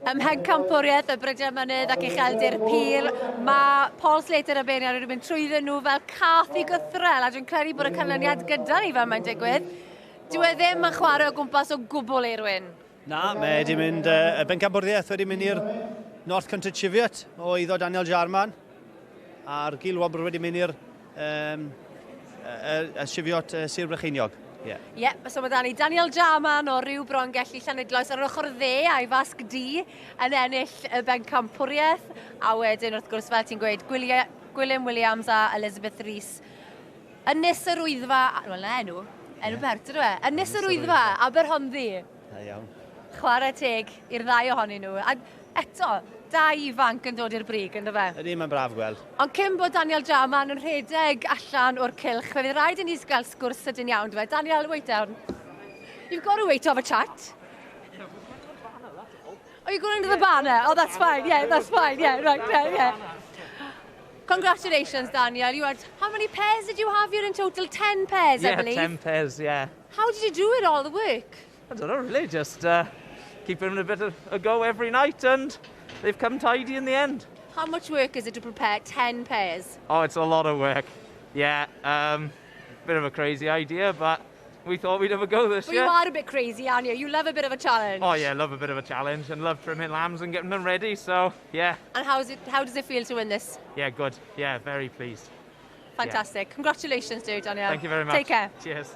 Ymhen campwriaeth y Brydia Mynydd ac Ucheldir Pur. Mae Paul Slater a Beirniad wedi mynd trwydden nhw fel cath i gythrel, a dwi'n credu bod y canlyniad gyda ni fel mae'n digwydd. Dyw e ddim yn chwarae o gwmpas o gwbl Eirwyn. Na, mae wedi mynd, y bencampwriaeth wedi mynd i'r North Country Cheviot o iddo Daniel Jarman, a'r Gil Wobr wedi mynd i'r Cheviot Sir Brycheiniog. Ie, so mae Dani Daniel Jarman o Ryw Brongell i Llanidloes ar ochr dde a'i fasg di yn ennill y bencampwriaeth, a wedyn wrth gwrs fel ti'n gweud Gwilym Williams a Elizabeth Rees. Ynys yr Wyddfa, wel enw bert ydw e, Ynys yr Wyddfa, Aberhonddu. Iawn. Chwarae teg i'r ddau ohonyn nhw. A eto, dau ifanc yn dod i'r brig, ynddo fe? Ydy, mae'n braf gweld. Ond cyn bod Daniel Jarman yn rhedeg allan o'r cylch, fe fydd rhaid i ni gael sgwrs ydyn iawn, dy fe? Daniel, wait down. You've got to wait to have a chat. Oh, you're going into the banner? Oh, that's fine, yeah, right, yeah. Congratulations, Daniel. You had, how many pairs did you have here in total? 10 pairs, I believe? Yeah, 10 pairs, yeah. How did you do it all, the work? I don't know, really, just keeping a bit of a go every night, and they've come tidy in the end. How much work is it to prepare 10 pairs? Oh, it's a lot of work. Yeah, bit of a crazy idea, but we thought we'd have a go this But year. you are a bit crazy, aren't you? You love a bit of a challenge. Oh yeah, love a bit of a challenge and love trimming lambs and getting them ready, so yeah. And how does it feel to win this? Yeah, good. Yeah, very pleased. Fantastic. Yeah. Congratulations to you, Daniel. Thank you very much. Take care. Cheers.